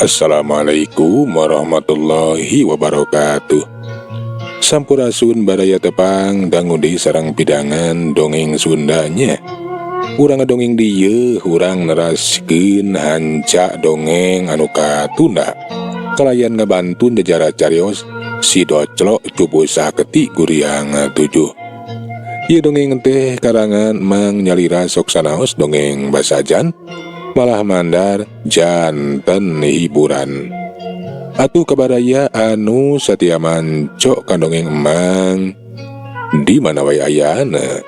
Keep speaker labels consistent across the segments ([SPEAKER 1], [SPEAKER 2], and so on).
[SPEAKER 1] Assalamualaikum warahmatullahi wabarakatuh. Sampurasun badaya tepang dangudi sareng pidangan dongeng Sundanya. Urang dongeng dieu urang neraskeun hanca dongeng anu katunda. Kalayan ngabantun jajara carios si Doclok cupu saketi guriang 7. Ieu dongeng teh karangan Mang Nyalira sok sanaos dongeng basajan malah mandar janten hiburan. Atuh kabaraya anu satia manco kandongeng emang di mana wae ayana.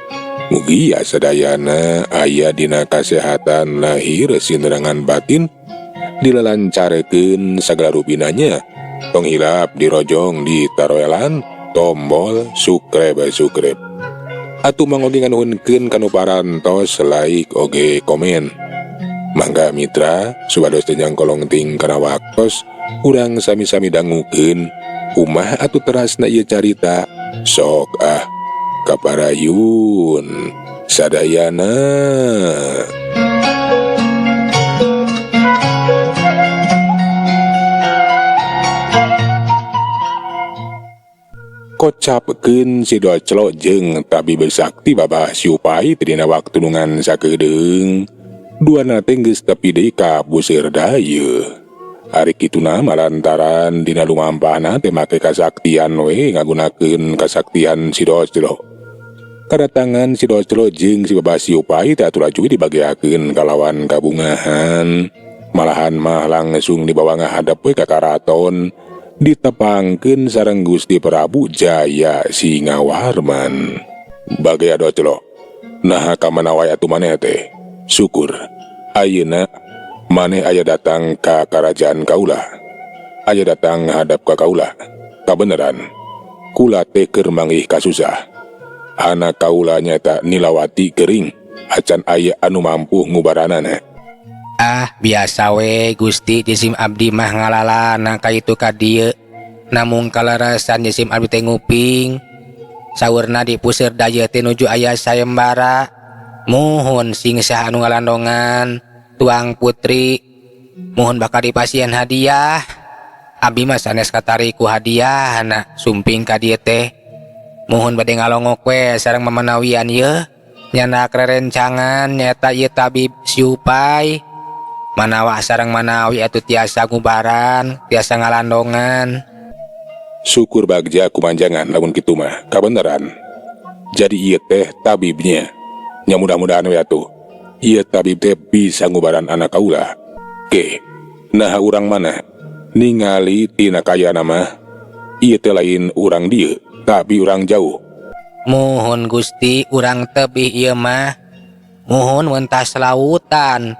[SPEAKER 1] Mugi sadayana aya dina kasehatan lahir sinerangan batin, dilelancarekeun sagala rubinanya, tong hilap dirojong di taroelan tombol subscribe. Atuh mangoge nganuhunkeun kanu parantos like oge komen. Mangga mitra supados jenjang kolong ting kana waktos urang sami-sami dangukeun kumaha atuh terasna ieu carita. Sok kaparayun sadayana. Kocapkeun si Doclok jeung tabib sakti babah Siupai dina waktu nungan sakedeung. Duana teh geus tepi deui ka buseur dayeuh. Ari kituna malantaran dina lumampahna teh make kasaktian we ngagunakeun kasaktian si Doclok. Kadatangan si Doclok jeung si babah Siupai teh atuh laju dibagiakeun kalawan kabungahan. Malahan mah langsung dibawa ngahadap we ka karaton, ditepangkeun sareng Gusti Prabu Jaya Singawarman. Bagaya Doclok, naha ka mana wae atuh maneh teh? Syukur ayeuna maneh aya datang ka karajaan kaula, aya datang hadap ka kaula. Kabeneran kula teh keur manggih kasusah. Anak kaula nyata Nilawati gering, acan aya anu mampu ngubaranana.
[SPEAKER 2] Biasa we Gusti, jisim abdi mah ngalalana ka itu ka dieu. Namung kalarasan jisim abdi teh nguping saurna di puseur daya teh nuju aya sayembara. Mohon sing sah anu ngalandongan tuang putri, mohon bakal dipasieun hadiah. Abdi mah sanes katariku hadiah na sumping ka dieu teh. Mohon bade ngalongok we sareng mamanawian ieu nyandak rerencangan nyata ieu tabib Siupai. Manawa sareng manawi atuh tiasa ngubaran, tiasa ngalandongan.
[SPEAKER 1] Syukur bagja kumanjangan lamun kitu mah kabeneran. Jadi ieu teh tabibnya. Nya mudah-mudahan we atuh ieu tabib teh bisa ngubaran anak kaula. Ke, naha urang mana ningali tina kayana mah ieu teh lain urang dieu, tapi urang jauh.
[SPEAKER 2] Mohon Gusti, urang tebih ieu mah. Mohon wentas lautan.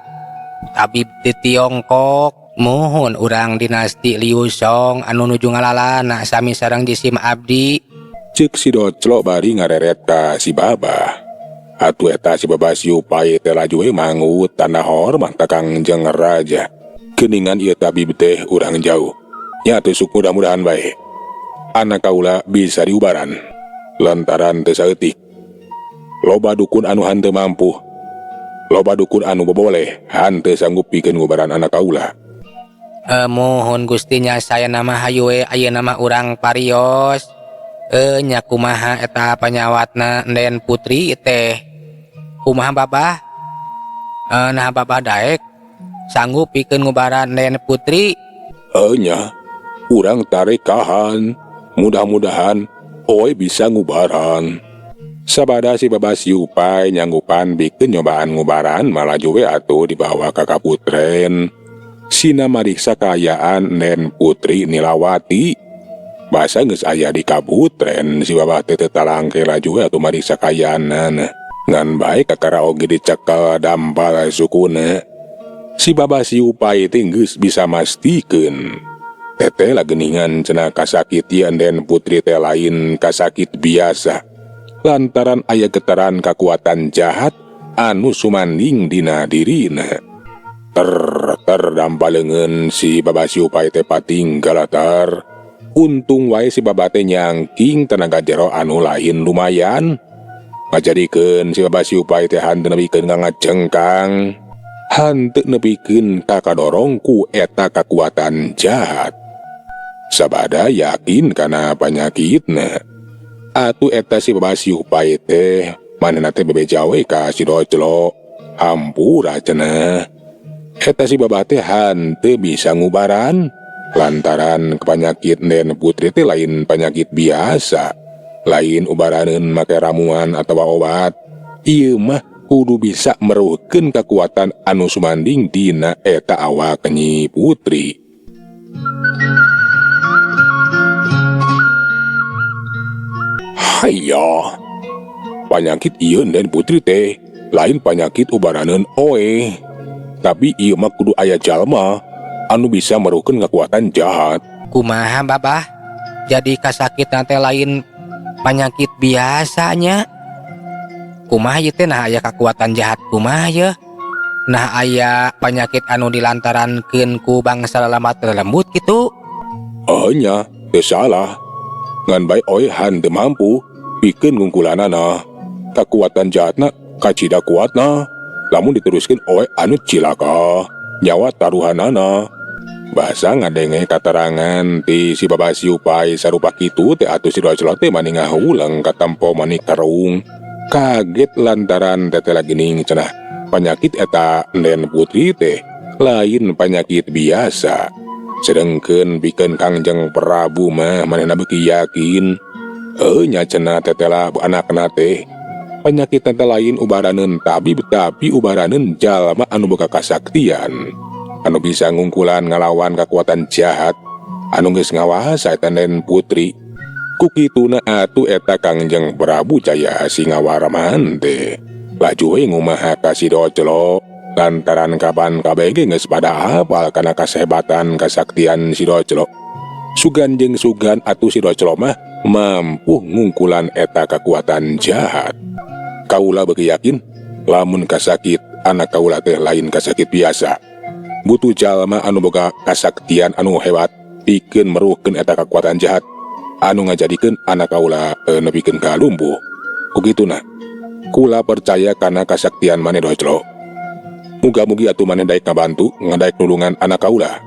[SPEAKER 2] Tabib di Tiongkok. Mohon urang dinasti Liu Song anu nuju ngalalana sami sareng jisim abdi.
[SPEAKER 1] Ceuk si Doclok bari ngareret ka si babah. Atuh eta si babah Siupai teh laju we mangut tanda hormat ka Kangjeng Raja. Geuningan ieu tabib teh urang jauh. Nya teu suk mudah-mudahan bae anak kaula bisa diubaran. Lantaran teu saeutik loba dukun anu henteu mampu, loba dukun anu boboleh henteu sanggup pikeun ngubaran anak kaula.
[SPEAKER 2] Mohon Gustinya saya nama hayu we ayeuna mah urang parios. Nya kumaha eta panyawatna Nden Putri teh? Kumaha babah? Nah babah daek sanggup pikeun ngubaran Nden Putri?
[SPEAKER 1] Nya urang tarekahan, mudah-mudahan oe bisa ngubaran. Sabada si babah Siupai nyanggupan bikeun nyobaan ngubaran malaju we atuh dibawa ka kaputren. Sina mariksa kaayaan Nden Putri Nilawati. Basa geus aya di kaputren si babah teh talangke laju we atuh mariksa kaayaanna. Ngan bae kakara oge dicekel dampal sukuna. Si babah Siupai teh geus bisa mastikeun teteh lageuningan cenah kasakit ieu Nden Putri teh lain kasakit biasa. Lantaran aya getaran kakuatan jahat anu sumanding dina dirina. Dampaleungeun si babah Siupai teh patinggal atar. Untung wae si babah teh nyangking tenaga jero anu lain lumayan. Ngajadikeun si babah Siupai teh henteu nepikeun ngangacengkang. henteu nepikeun kakadorong ku eta kakuatan jahat. Sabada yakin kana panyakitna. Atuh eta si babasiuh pai teh manehna teh bebeja we ka si doclo. Hampura cenah. Eta si babah teh henteu bisa ngubaran lantaran panyakit Den Putri teh lain panyakit biasa. Lain ubaraneun make ramuan atawa obat. Ieu mah kudu bisa meruhkeun kekuatan anu sumanding dina eta awak Nyi Putri. Hayya. Panyakit ieu Den Putri teh lain panyakit ubaraneun oe. Tapi ieu mah kudu aya jalma anu bisa meruhkeun kekuatan jahat.
[SPEAKER 2] Kumaha babah? Jadi kasakitan teh lain penyakit biasanya. Kumaha ieu teh nah aya kekuatan jahat kumaha ye? Nah aya penyakit anu dilantarankeun ku bangsa lalamat lembut kitu?
[SPEAKER 1] Nya, teu salah. Ngan bae oe henteu mampu pikeun ngungkulanana. Kekuatan jahatna kacida kuatna. Lamun diteruskeun oe anu cilaka, nyawa taruhanana. Basa ngadenge katerangan ti si babasiuh pai sarupa kitu teh atuh si doclo teh mani ngahulang katampo mani karung. Kaget lantaran teteh geuning cenah panyakit eta Den Putri teh lain panyakit biasa. Sedengkeun pikeun Kangjeng Prabu mah manehna beuki yakin nya cenah teteh lah anakna teh panyakit teh lain ubaraneun tabib tapi ubaraneun jalma anu boga kasaktian anu bisa ngungkulan ngalawan kekuatan jahat anu geus ngawasa eta Den Putri. Ku kituna atuh eta Kangjeng Prabu Jaya Singawarman teh laju we ngumaha ka si doclo lantaran kapan kabege geus pada hafal kana kasehebatan kasaktian si doclo. Sugan jeung sugan atuh si doclo mah mampu ngungkulan eta kekuatan jahat. Kaula beuki yakin lamun kasakit anak kaula teh lain kasakit biasa. Butuh jalma anu boga kasaktian anu hebat pikeun meruhkeun eta kekuatan jahat anu ngajadikeun anak kaula nepikeun ka lumpuh. Kugituna kula percaya kana kasaktian maneh doclo. Muga-mugi atuh maneh daek ngabantu ngadaek nulungan anak kaula.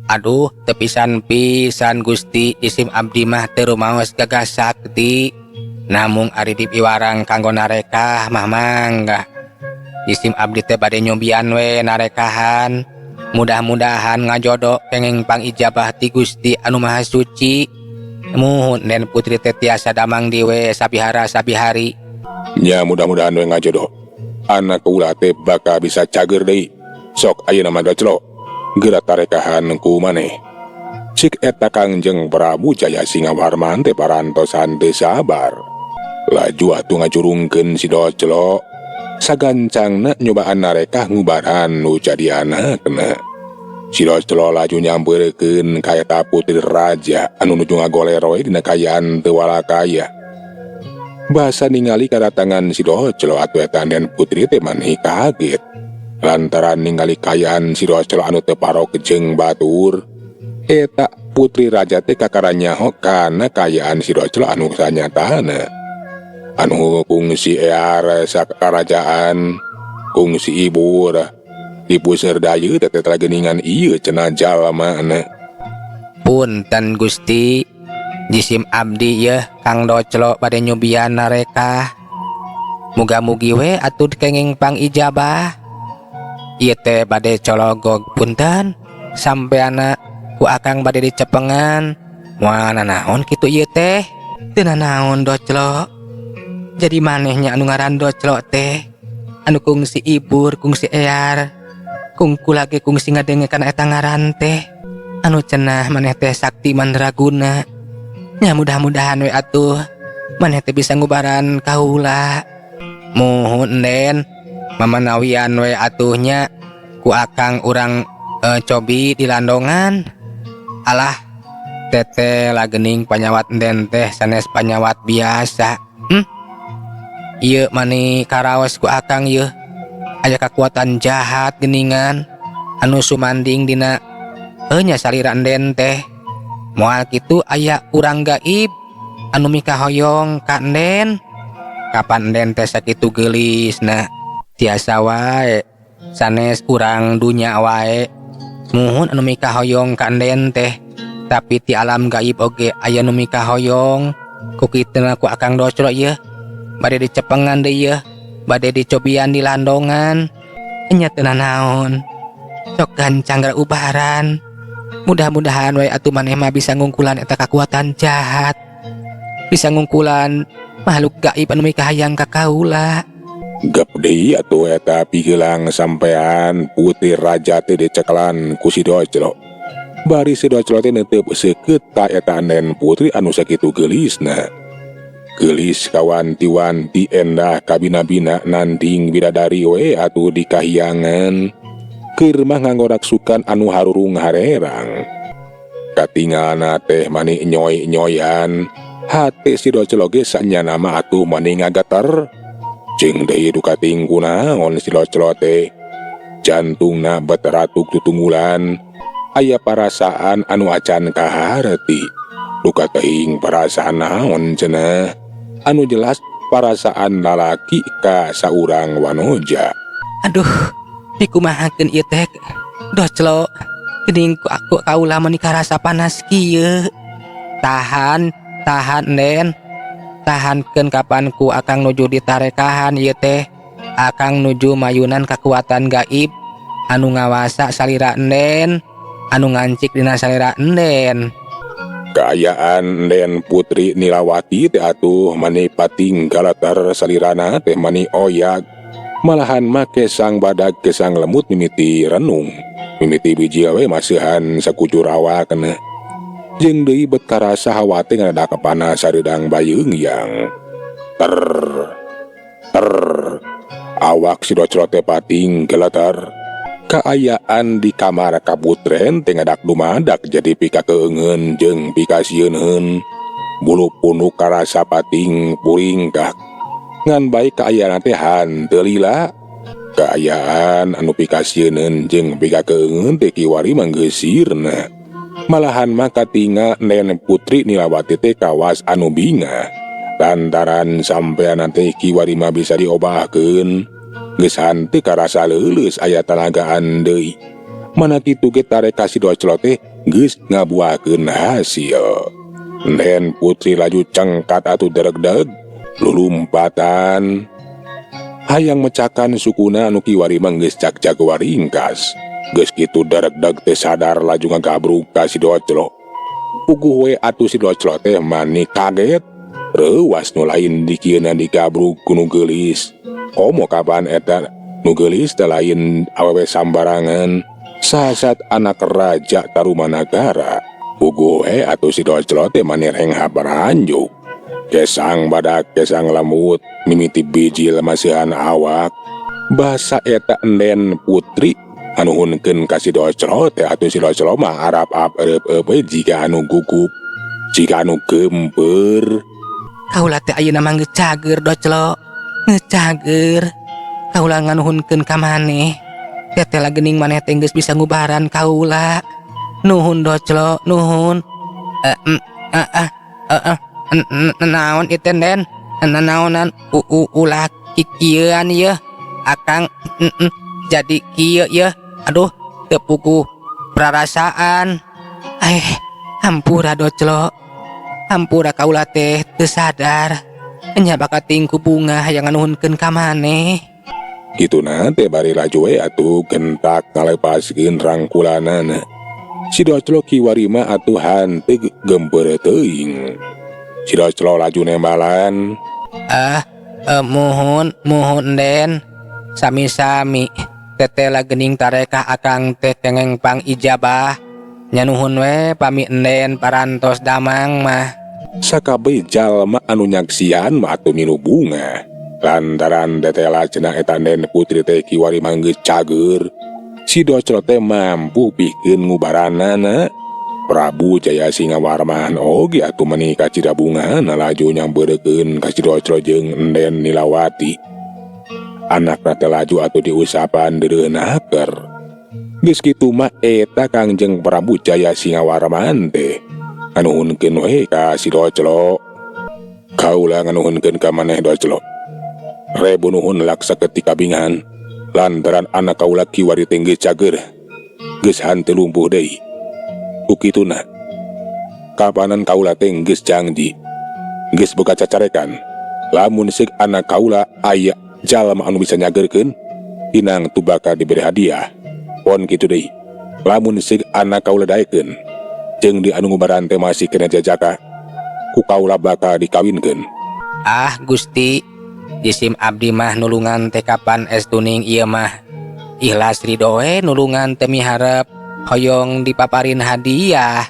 [SPEAKER 2] Aduh, tepisan-pisan Gusti, isim abdi mah teu rumaos gagah sakti. Namung ari dipiwarang kanggo narekah mah mangga. Isim abdi teh bade nyobian we narekahan. Mudah-mudahan ngajodo kenging pangijabah ti Gusti anu Maha Suci. Muhun Den Putri teh tiasa damang di we sabihara-sabihari.
[SPEAKER 1] Nya mudah-mudahan we ngajodo. Anak kaula teh bakal bisa cager deui. Sok ayeuna mah doclo geura tarekahan ku maneh. Cik eta Kangjeng Prabu Jaya Singawarman teh parantosan teu sabar. Laju atuh ngacurungkeun si doclo sagancangna nyobaan narekah ngubaran nu jadi anakna. Si doclo laju nyampeurkeun ka eta putri raja anu nuju ngagolero dina kayaan teu walakaya. Basa ningali kadatangan si doclo atuh eta Den Putri teh maneh kaget lantaran ningali kayaan si doclo anu teu parok jeung batur. Eta putri raja teh kakaranyaho kana kayaan si doclo anu sanyatana. Anu kungsi ear sakarajaan, kungsi ibur, di puseur dayu teh geuningan ieu cenah jalmana.
[SPEAKER 2] Punten Gusti, jisim abdi yeuh Kang Doclo bade nyobian narekah. Muga-mugi we atuh kenging pangijabah. Ieu teh bade cologog punten sampeana ku akang bade dicepengan. Moal nanaon kitu ieu teh? Teu nanaon Doclo. Jadi manehnya anu ngaran Doclo teh anu kungsi ibur, kungsi ear, kungku lagi kungsi ngadenge kana eta ngaran teh anu cenah maneh teh sakti mandraguna. Nya mudah-mudahan we atuh maneh teh bisa ngubaran kaula. Muhun Den, mamanawian we atuhnya ku akang urang cobi di landongan. Alah teteh lagening panyawat Den teh sanes panyawat biasa. Ieu mani karaos ku akang ieu aya kekuatan jahat geuningan anu sumanding dina nya saliran Den teh. Moal kitu aya urang gaib anu mikahoyong ka Den. Kapan Den teh sakitu geulisna tiasa wae sanes urang dunya wae. Muhun anu mikahoyong ka Enden teh, tapi ti alam gaib oge aya nu mikahoyong. Ku kitu ku Akang Doclo ieu bade dicepengan deui ieu, bade dicobian di landongan. Nya teu naon, sok gancang ubaran. Mudah-mudahan wae atuh maneh mah bisa ngungkulan eta kakuatan jahat, bisa ngungkulan makhluk gaib anu mikahayang ka kaula.
[SPEAKER 1] Gap deui atuh eta pigelang sampean putri raja teh diceklan ku si Doclo. Bari si Doclo teh neuteup seukeut ka eta Anden putri anu sakitu geulisna. Geulis kawanti-wanti endah kabina-bina nanding bidadari we atuh di kahyangan. Keur mah nganggo raksukan anu harurung harerang. Katingalna teh mani nyoy-nyoyan. Hate si Doclo ge sanyana mah atuh mani ngagater. Jeung deui du kating kunaon si Doclo teh. Jantungna beteratuk tutunggulan. Aya parasaan anu acan kahareti. Duka teuing parasaan naon cenah. Anu jelas parasaan lalaki ka saurang wanoja.
[SPEAKER 2] Aduh, dikumahakeun ieu teh Doclo, geuning ku aku kaula meuni karasa panas kieu. Tahan Den, tahankeun kapan ku Akang nuju ditarekahan ieu teh. Akang nuju mayunan kakuatan gaib anu ngawasa salira Enden, anu ngancik dina salira Enden.
[SPEAKER 1] Kaayaan Enden putri Nilawati teh atuh mani pating galater salirana teh mani oyak. Malahan make sang badag ke sang lemut mimiti renung. Mimiti biji we maseuhan sakujur awakna. Jeung deui bet karasa hawa teh ngadakepana sareudang bayeungyang. Ter. Awak si Doclo teh pating galater. Kaayaan di kamar kabutren teh ngadak dumadak jadi pikakeungeun jeung pikasieunheun. Bulu punuk karasa pating puringkak. Ngan baik kaayaan teh hanteu lila. Kaayaan anu pikasieunheun jeung pikakeungeun teh kiwari manggeusirna. Malahan mah katingal Enden putri Nilawati teh kawas anu binga. Lantaran sampean teh kiwari mah bisa diobahkeun. Geus hanteu karasa leuleus aya tanagaan deui. Mana kitu ge tareka si Doclo teh geus ngabuahkeun hasil. Enden putri laju cengkat atuh deregdeg lulumpatan. Hayang mecakan sukuna anu kiwari mah geus cak-cak waringkas. Geus kitu deregdeg teh sadar laju ngagabruk ka si Doclo. Puguh we atuh si Doclo teh mani kaget. Reuwas nu lain dikieuna digabruk ku nu geulis. Komo kapan eta nu geulis teh lain awewe sambarangan. Sasat anak raja Tarumanagara. Puguh we atuh si Doclo teh mani reng habaranjuk. Kesang badak kesang lemut mimiti biji lemasihan awak. Basa eta Enden putri anu hunkeun ka si Doclo teh atuh si Doclo mah arap-ap eueup jika anu gugup, jika anu gempeur.
[SPEAKER 2] Kaula teh ayeuna mah ngeucager Doclo, ngeucager. Kaula nganuhunkeun ka maneh. Teteh geuning maneh teh geus bisa ngubaran kaula. Nuhun Doclo, nuhun. Naon ieu teh Den? Naonan ulah kieuan ieu. Akang jadi kieu ieu. Aduh, teu puguh prarasaan. Hampura Doclo. Hampura kaula teh teu sadar. Nya bakating ku bunga hayang nganuhunkeun ka maneh.
[SPEAKER 1] Kituna teh bari laju we atuh gentak ngalepaskeun rangkulanana. Si Doclo kiwari mah atuh hanteu gempeur teuing. Si Doclo laju nembalan. Muhun Den. Sami-sami. Teteh geuning tareka Akang teh kengeng pang ijabah. Nya nuhun we pami Enden parantos damang mah. Sakabeh jalma anu nyaksian mah atuh minu bunga. Lantaran detela cenah eta Enden putri teh kiwari mah geus cager. Si Doclo teh mampu pikeun ngubaranana. Prabu Jaya Singawarman oge atuh meuni ka Cidabungan laju nyambeurkeun ka si Doclo jeung Enden Nilawati. Anakna teh laju atuh diusapan deureunaker. Geus kitu mah eta Kangjeng Prabu Jaya Singawarman teh nganuhunkeun we ka si Doclo. Kaula nganuhunkeun ka maneh Doclo. Rebu nuhun laksa ketika bingan. lantaran anak kaula kiwari teh geus cager geus hanteu lumpuh deui. Ukituna kapanan kaula teh geus janji geus boga cacarekan lamun seuk anak kaula aya jalma anu bisa nyagerkeun inang tu bakal diberi hadiah. Pon kitu deui lamun seuk anak kaula daekeun jeung di anu ngubaran teh masih kena jajaka ku kaula bakal dikawinkeun.
[SPEAKER 2] Ah Gusti, jisim abdi mah nulungan teh kapan estuning ieu mah ikhlas ridho we nulungan teh miharep hoyong dipaparin hadiah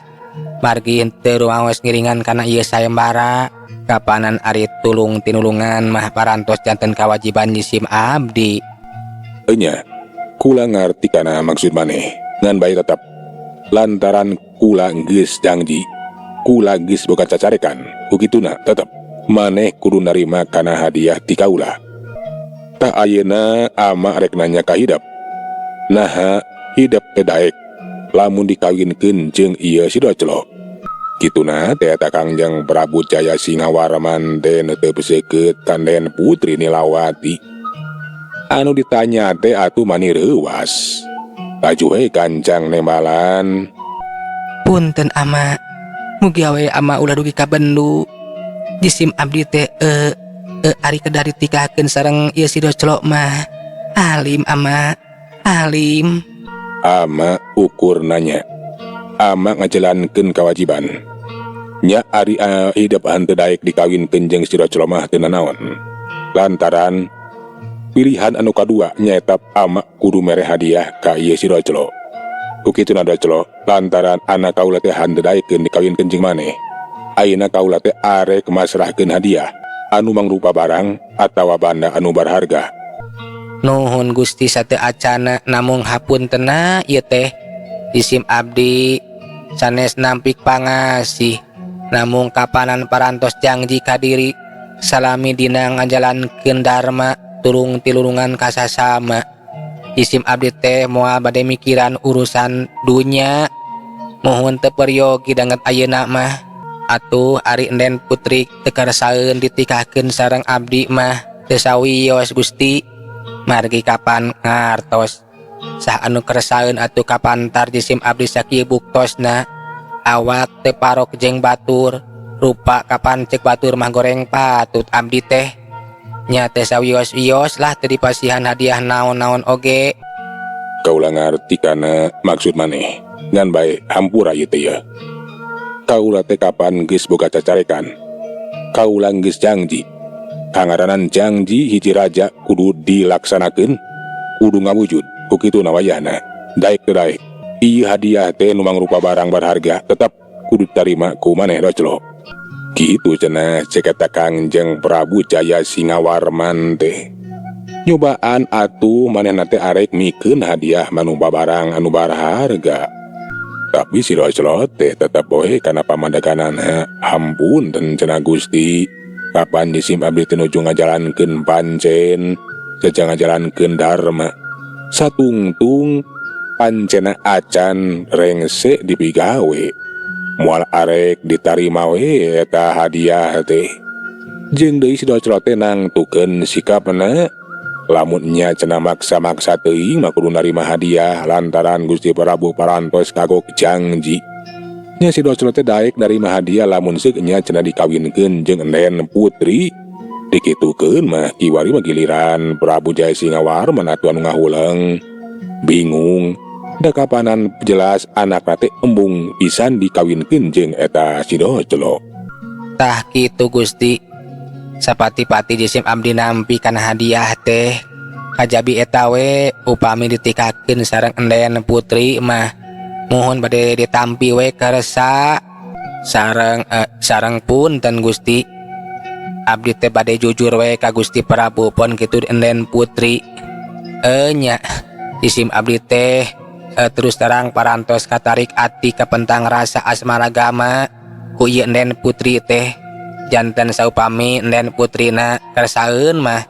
[SPEAKER 2] margi henteu rumaos ngiringan kana ieu sayembara. Kapanan ari tulung tinulungan mah parantos janten kawajiban jisim abdi.
[SPEAKER 1] Enya kula ngarti kana maksud maneh ngan bae tetep lantaran kula geus janji kula geus boga cacarekan ukituna tetep maneh kudu narima kana hadiah ti kaula. Tah ayeuna ama rek nanya ka Hidep, naha Hidep teh daek lamun dikawinkeun jeung ieu si Doclo. Kituna teh eta Kangjeng Prabu Jaya Singawarman teh netep seukeut kanden putri Nilawati. Anu ditanya teh atuh mani reuwas. Laju we Kanjang nembalan,
[SPEAKER 2] Punten ama, mugi awe ama ulah dugi ka Bendu. Jisim abdi teh ari kedah ditikakeun sareng ieu si Doclo mah alim ama, alim.
[SPEAKER 1] ama ukur nanya. Ama ngajalankeun kawajiban. Nya ari Hidep henteu daek dikawinkeun jeung si Doclo mah teu nanaon. Lantaran pilihan anu kadua nyaeta ama kudu mere hadiah ka ieu si Doclo. Ukituna Doclo, lantaran anak kaula teh henteu daekeun dikawinkeun jeung maneh. Ayeuna kaula teh arek masrahkeun hadiah anu mangrupa barang atawa banda anu berharga.
[SPEAKER 2] Nuhun Gusti sateu acana namung hapuntenna ieu teh jisim abdi sanes nampik pangasih namung kapanan parantos janji ka diri salami dina ngajalankeun dharma tulung tilulungan ka sasama. Jisim abdi teh moal bade mikiran urusan dunya mohon teu peryogi danget ayeuna mah atuh ari enden putri teu karsaeun ditikakeun sareng abdi mah teu sawios Gusti. Margi kapan ngartos sah anu kersaeun atuh kapantar jisim abdi sakieu buktosna awak teu parok jeung batur rupa kapan cek batur mah goreng patut abdi teh nya teu sawios-wios lah teu dipasihan hadiah naon-naon oge.
[SPEAKER 1] Kaula ngarti kana maksud maneh ngan bae hampura ieu teh ya. Kaula teh kapan geus boga cacarekan kaula geus janji. Kangaranan janji hiji raja kudu dilaksanakeun kudu ngawujud. Ukituna wayahna daek teu daek ieu hadiah teh nu mangrupa barang berharga tetep kudu tarima ku maneh Doclo. Kitu cenah cek eta Kangjeng Prabu Jaya Singawarman teh. Nyobaan atuh manehna teh arek mikeun hadiah manumpa barang anu berharga. Tapi si Doclo teh tetep poe kana pamandaganana hampunten cenah Gusti. Kapan jisim abdi teh nuju ngajalankeun pancen saja ngajalankeun dharma satungtung pancena acan rengse dipigawe moal arek ditarima we eta hadiah teh. Jeung deui si Doclo teh nangtukeun sikapna lamun nya cenah maksa-maksa teuing mah kudu narima hadiah lantaran Gusti Prabu parantos kagok janji. Nya si Doclo teh daek narima hadiah lamun seuk nya cenah dikawinkeun jeung enden putri. Dikitukeun mah kiwari mah giliran Prabu Jaya Singawarman atuh anu ngahuleng. Bingung da kapanan jelas anakna teh embung pisan dikawinkeun jeung eta si Doclo.
[SPEAKER 2] Tah kitu Gusti, sapati-pati jisim abdi nampi kana hadiah teh kajabi eta we upami ditikakeun sareng enden putri mah mohon bade ditampi we karesa sareng punten Gusti. Abdi teh bade jujur we ka Gusti Prabu pon kitu enden putri. Nya jisim abdi teh terus terang parantos katarik ati kapentang rasa asmaragama ku ieu enden putri teh. Janten saupami enden putrina kersaeun mah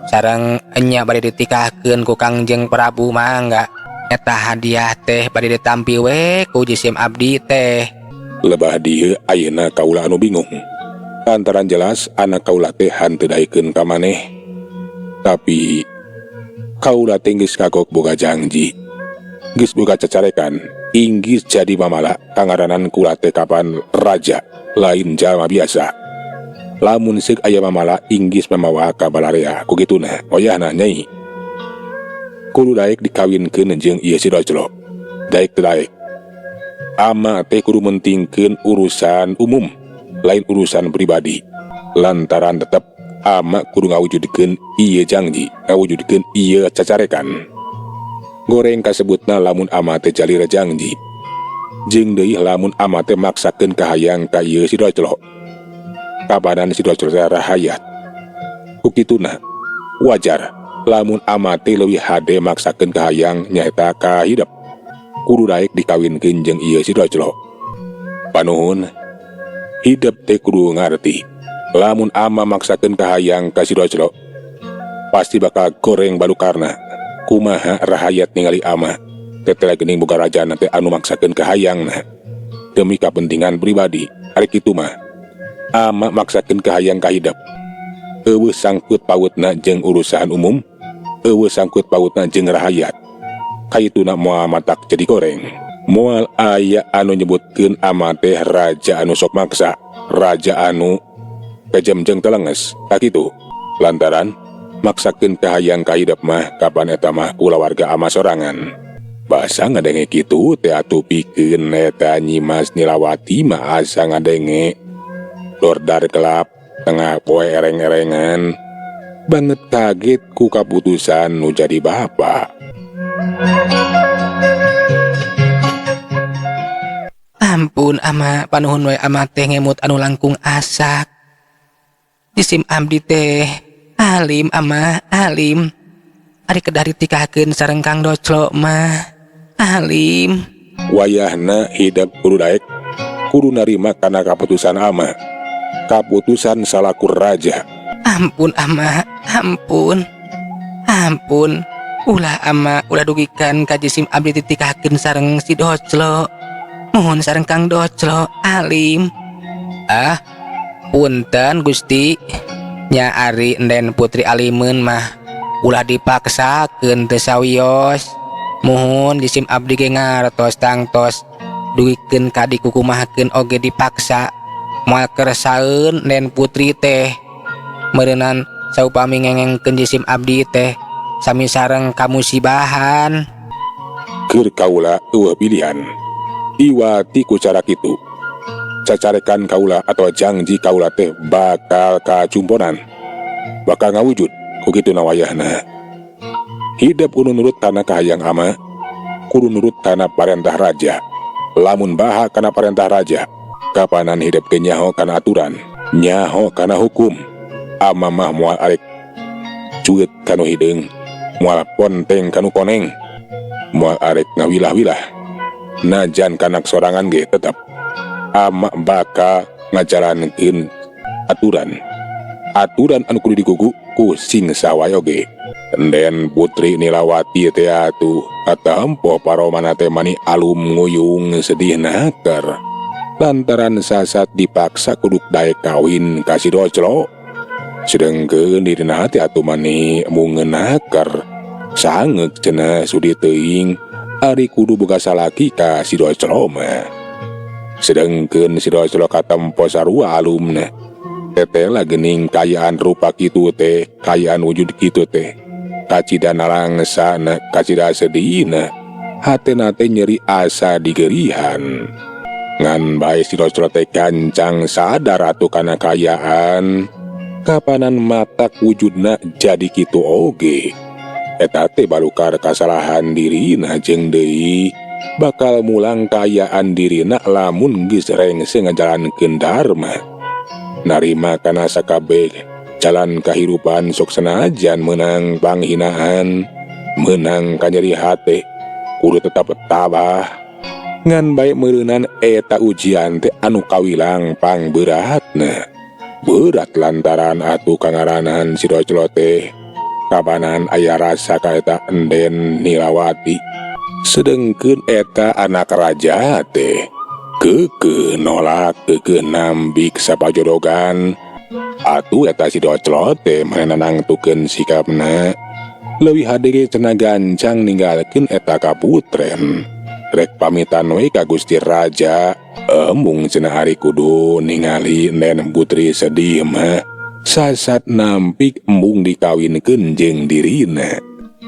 [SPEAKER 2] sareng enya bade ditikahkeun ku Kangjeng Prabu mangga eta hadiah teh bade ditampi we ku jisim abdi teh.
[SPEAKER 1] Lebah dieu ayeuna kaula anu bingung. Lantaran jelas anak kaula teh henteu daekeun ka maneh. Tapi Kaula tinggis kagok boga janji. Geus boga cacarekan, inggis jadi mamala kangaranan kula teh kapan raja, lain jalma biasa. Lamun seuk aya mamala inggis mamawa ka balarea, kugituna oyahna Nyai. Kudu daek dikawinkeun jeung ieu si Doclo. Daek teu daek. Ama teh kudu mentingkeun urusan umum, lain urusan pribadi. Lantaran tetep ama kudu ngawujudkeun ieu janji, ngawujudkeun ieu cacarekan. Goreng kasebutna lamun ama teh jalira janji. Jeung deui lamun ama teh maksakeun kahayang ka ieu si Doclo. Kabanan si Doclo teh rahayat. Kukituna wajar lamun ama teh leuwih hade maksakeun kahayang nyaeta ka hidep. Kudu daek dikawinkeun jeung ieu si Doclo. Panuhun, hidep teh kudu ngarti. Lamun ama maksakeun kahayang ka si Doclo, pasti bakal goreng balukarna. Kumaha rahayat ningali ama tetela geuning boga rajana teh anu maksakeun kahayangna demi kapentingan pribadi. Ari kitu mah ama maksakeun kahayang ka hidep, eueuh sangkut pautna jeung urusan umum, eueuh sangkut pautna jeung rahayat. Kaituna moal matak jadi goreng. Moal aya anu nyebutkeun ama teh raja anu sok maksa, raja anu kejem jeung telenges, kakitu. Lantaran maksakeun kahayang ka hidep mah kapan eta mah kulawarga ama sorangan. Basa ngadenge kitu teh atuh pikeun eta Nyimas Nilawati mah asa ngadenge dordar gelap tengah poe ereng-erengan. Banget kaget ku kaputusan nu jadi bapa.
[SPEAKER 2] Ampun ama, panuhun we ama teh ngemut anu langkung asak. Jisim abdi teh alim ama, alim. Ari kedah ditikakeun sareng Kang Doclo mah alim.
[SPEAKER 1] Wayahna hidep kudu daek, kudu narima kana kaputusan ama, kaputusan salaku raja.
[SPEAKER 2] Ampun ama, ampun, ampun. Ulah ama, ulah dugikan ka jisim abdi ditikakeun sareng si Doclo. Mohon sareng Kang Doclo alim. Ah, punten Gusti. Nya ari enden putri alimeun mah ulah dipaksakeun teu sawios. Mohon jisim abdi ge ngartos tangtos duikeun ka dikukumahakeun oge dipaksa. Moal keresaeun enden putri teh meureunnan saupami ngengengkeun jisim abdi teh sami sareng kamusibahan.
[SPEAKER 1] Keur kaula eueuh pilihan. Iwati ku cara kitu, cacarekan kaula atau janji kaula teh bakal kacumponan, bakal ngawujud kukituna wayahna. Hidep kudu nurut kana kahayang ama, kudu nurut kana parentah raja. Lamun baha kana parentah raja, kapanan hidep teh nyaho kana aturan, nyaho kana hukum. Ama mah moal arek cuet kanu hideung, moal ponteng kanu koneng, moal arek ngawilah-wilah. Najan kanak sorangan ge tetap ama bakal ngajalankeun aturan anu kudu digugu ku sing sawae oge. Enden Putri Nilawati teh atuh katampo paromana teh mani alum nguyung sedih naker lantaran sasat dipaksa kudu daek kawin ka si Doclo. Sedengkeun dirina teh atuh mani mungeun naker sangeuk cenah sudi teuing ari kudu boga salaki ka si Doclo mah. Sedengkeun si Doclo katempo sarua alumna tetela geuning kayaan rupa kitu teh, kayaan wujud kitu teh, kacida nalangsana, kacida sedihna, hatena teh nyeri asa digerihan. Ngan bae si Doclo teh gancang sadar atuh kana kayaan, kapanan matak wujudna jadi kitu oge. Eta teh balukar kasalahan dirina jeung deui bakal mulang kayaan dirina lamun geus rengse ngajalankeun dharma. Narima kana sakabeh jalan kahirupan sok sanajan meunang panghinaan, meunang kanyeri hate, kudu tetap tabah. Ngan bae meureunan eta ujian teh anu kawilang pangberatna. Berat lantaran atuh kangaranan si Doclo teh kabanan aya rasa ka eta enden Nilawati. Sedengkeun eta anak raja teh keukeuh nolak, keukeuh nambik sapajodogan. Atuh eta si Doclo teh maneh nangtukeun sikapna leuwih hade cenah gancang ninggalkeun eta kaputren. Rek pamitan we ka Gusti Raja, embung cenah ari kudu ningali Nen Putri sedih mah sasat nampik embung dikawinkeun jeung dirina.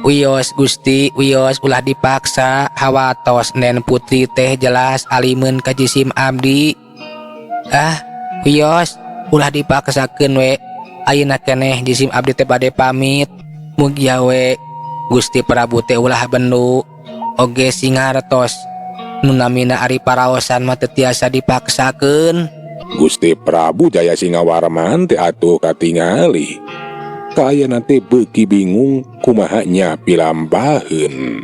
[SPEAKER 2] Wios Gusti, wios ulah dipaksa, hawatos Nen Putri teh jelas alimeun ka jisim abdi. Wios ulah dipaksakeun we, ayeuna keneh jisim abdi teh bade pamit. Mugia we Gusti Prabu teh ulah bendu, oge singartos nu namina ari paraosan mah teu tiasa dipaksakeun.
[SPEAKER 1] Gusti Prabu Jaya Singawarman teh atuh katingali. Kaayana teh beuki bingung kumaha nya pilambaheun.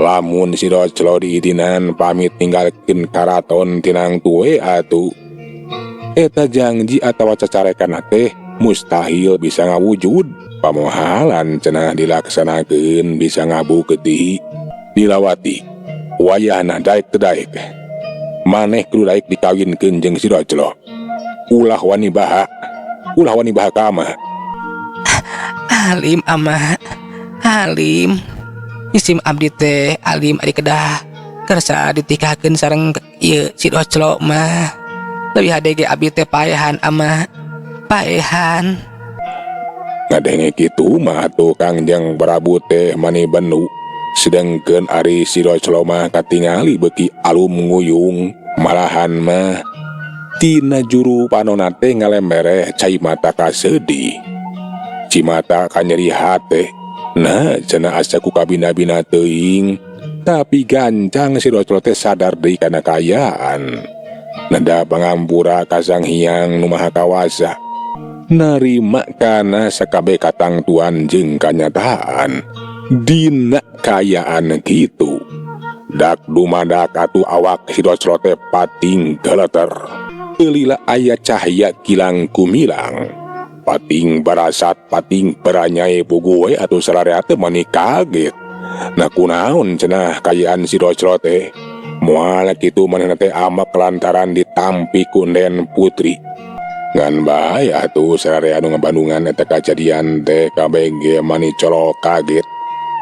[SPEAKER 1] Lamun si Doclo diidinan pamit ninggalkeun karaton tinang tue atuh, eta janji atawa cacarekan teh mustahil bisa ngawujud. Pamohalan cenah dilaksanakeun bisa ngabukeun dilawati. Wayahna daek teu daek, maneh kudu daek dikawinkeun jeung si Doclo. Ulah wani baha kamah.
[SPEAKER 2] Alim ama, alim. Jisim abdi teh alim ari kedah kersa ditikakeun sareng ieu si Doclo mah. Leuwih hade ge abdi teh paehan ama, paehan.
[SPEAKER 1] Ngadenge kitu mah atuh Kangjeng Prabu teh mani bendu. Sedengkeun ari si Doclo mah katingali beuki alum nguyung, malahan mah tina juru panonna teh ngalembereh cai mata ka sedih. Cimata ka nyeri hate. Nah, cenah asa ku kabina-bina teuing, tapi gancang si Doclo teh sadar deui kana kaayaan. Nada pangampura ka Sang Hyang Nu Maha Kawasa, narima kana sakabeh katangtuan jeung kanyataan. Dina kaayaan kitu, dak dumadak atuh awak si Doclo teh pating geleter. Eulila aya cahya kilang kumilang. Pating barasat, pating baranyai pugu we atuh salarea teh mani kaget. Nah kunaon cenah kaayaan si Doclo teh? Moal kitu manehna teh amak lantaran ditampi ku Nen Putri. Ngan bae atuh salarea anu ngabandungan eta kajadian teh kabeh ge mani colok kaget.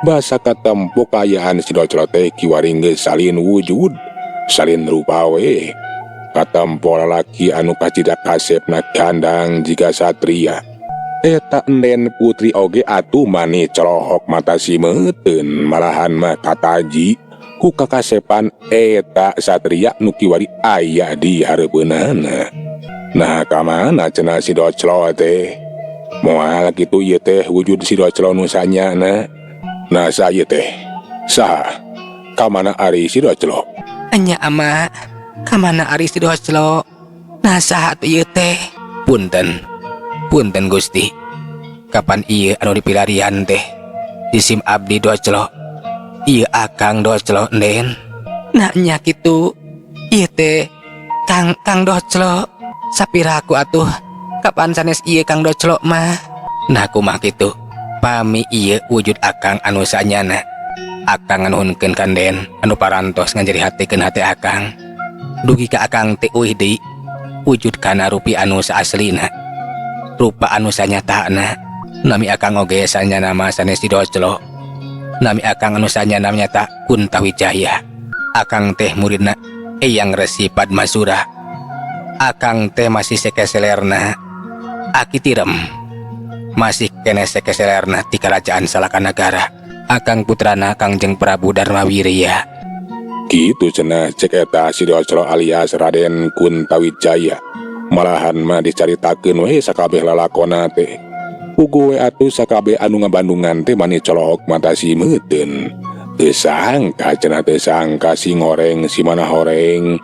[SPEAKER 1] Basa katempo kaayaan si Doclo teh kiwaring geus salin wujud, salin rupa we. Katempo lalaki anu kacidak kasepna kandang jika satria. Eta Nen Putri oge atuh mani colohok mata simeuteun, malahan mah kataji ku kakasepan eta satria nu kiwari aya di hareupeunana. Nah kamana cenah si Doclo teh? Moal kitu ieu teh wujud si Doclo nu sanyana. Nah saya teh saha? Kamana ari si Doclo?
[SPEAKER 2] Anya ama, kamana ari si Doclo? Nah saha teh ieu teh? Punten Gusti. Kapan ieu anu dipilarian teh? Jisim abdi Doclo. Ieu Akang Doclo Nen. Nah nya kitu. Ieu teh Kang Doclo. Sapiraku atuh. Kapan sanes ieu Kang Doclo mah? Nah kumaha kitu. Pami ieu wujud Akang anu sanyana. Akang nganuhunkeun ka Den anu parantos ngajerihatekeun hate Akang. Dugi ka Akang teh euih deui wujud kana rupi anu saaslina. Rupa anu sanyatana. Nami Akang oge sanyana mah sanes si Doclo. Nami Akang anu sanyana nyata Kuntawijaya. Akang teh muridna Eyang Resi Padmasura. Akang teh masih sekeselerna Aki Tirem. Masih kene sekeselerna ti kerajaan Salakanagara. Akang putrana Kangjeng Prabu Darmawirya.
[SPEAKER 1] Kitu cenah cek eta si Doclo alias Raden Kuntawijaya. Malahan mah dicaritakeun we sakabeh lalakonna teh. Pugu we atuh sakabeh anu ngabandungan teh mani colohok mata simeuteun. Teu sangka cenah teu sangka si ngoreng si mana horeng.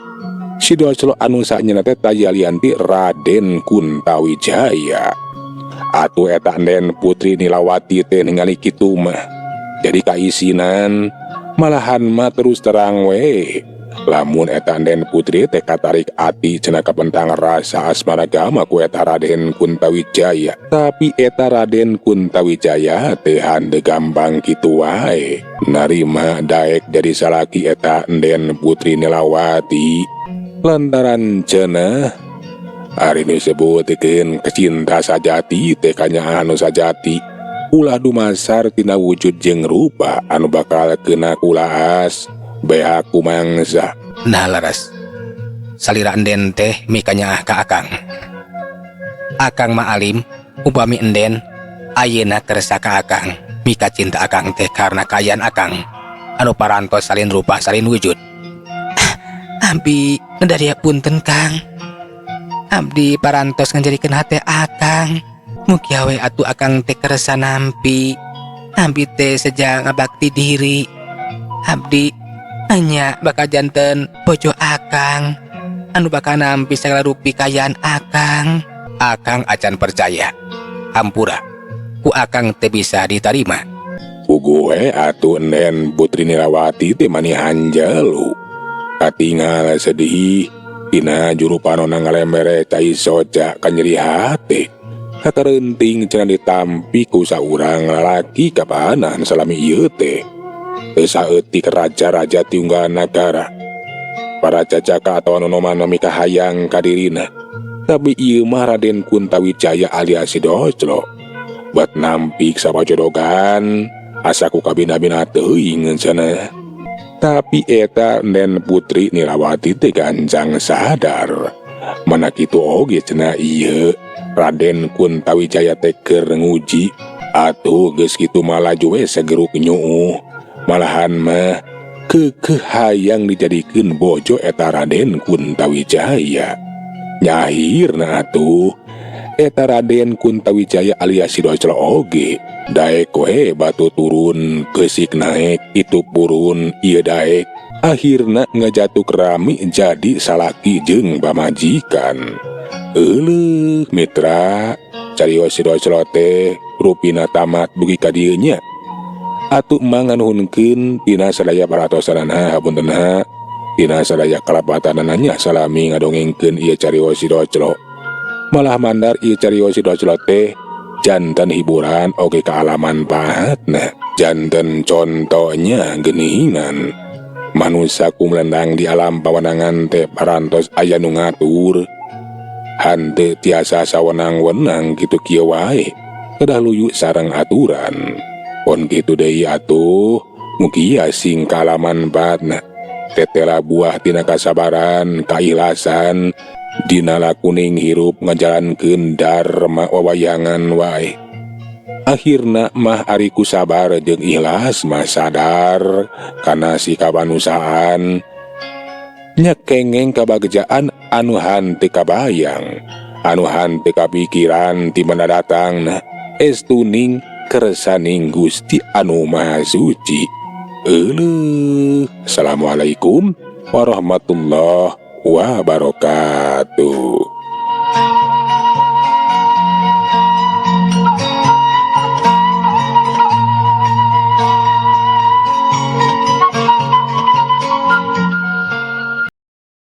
[SPEAKER 1] Si Doclo anu sanyana teh tayalian ti Raden Kuntawijaya. Atuh eta Nen Putri Nilawati teh ningali kitu mah jadi kaisinan, malahan mah terus terang we. Lamun eta Nen Putri teh katarik ati cenah kapentang rasa asmaragama ku eta Raden Kuntawijaya. Tapi eta Raden Kuntawijaya teh hande gampang kitu wae narima daek jadi salaki eta Nen Putri Nilawati. Lantaran cenah ari nu disebutkeun kecinta sajati teh kanyahan anu sajati. ulah dumasar tina wujud jeung rupa anu bakal kena kulaas beha kumangsa.
[SPEAKER 2] Nah laras, salira enden teh mikanya ka akang. Akang ma'alim, upami enden ayeuna kersa ka akang, mika cinta akang teh karena kayaan akang anu parantos salin rupa salin wujud. Abdi nadaria punten Kang, abdi parantos nganjarikeun hate akang. Mugi we atuh akang teh kersa nampi, abdi teh saja ngabakti diri. Abdi hanya bakal janten bojo akang anu bakal nampi sagala rupi kayaan akang. Akang acan percaya, hampura ku akang teh bisa ditarima.
[SPEAKER 1] Ugue atuh enden Putri Nirawati teh manihan jalu. Katingal sedih tina juru panona ngalembere cai soja ka nyeri hate. Kakarenting cenah ditampi ku saurang lalaki kapahanan salami ieu teh. Teu saeutik raja-raja ti unggahan nagara. Para cacaka atawa nonoman mami kahayang ka dirina. Tapi ieu mah Raden Kuntawijaya alias si Doclo. Buat nampik sapajodogan asa ku kabina-bina teuing cenah. Tapi eta nden Putri Nirawati teh gancang sadar. Mana kitu oge cenah ieu Raden Kuntawijaya teh keur nguji atuh geus kitu malah laju we sageruk nyuuh. Malahan mah keukeuh hayang dijadikeun bojo eta Raden Kuntawijaya. Nyahirna atuh eta Raden Kuntawijaya alias si Doclo oge daek we batu turun keusik naek itu purun ieu daek akhirna ngajatuk rami jadi salaki jeung pamajikan. Euleuh mitra, carios si Doclo teh rupina tamat dugi ka dieu nya. Atuh emang nganuhunkeun tina sadaya paratosanana hapuntenna, tina sadaya kalapatanana nya salami ngadongengkeun ieu carios si Doclo. Malah mandar ieu carios si Doclo teh janten hiburan oge kaalaman pahatna. Janten contohnya geuningan. Manusia kumlendang di alam pawanangan teh parantos aya nu ngatur. Hante tiasa sawenang-wenang kitu kieu wae. Kedah luyu sareng aturan. Pon kitu deui atuh, mugi sing kaalaman pahatna. Tetela buah tina kasabaran, kaikhlasan, dina lakuning hirup ngajalankeun dharma wawayangan wae. Akhirna mah ari ku sabar jeung ikhlas mah sadar kana si kamanusaan. Nya kengeng kabagjaan anu hante kabayang, anu hante kapikiran ti mana datangna estuning kersaning Gusti anu Maha Suci. Assalamualaikum warahmatullahi wabarakatuh.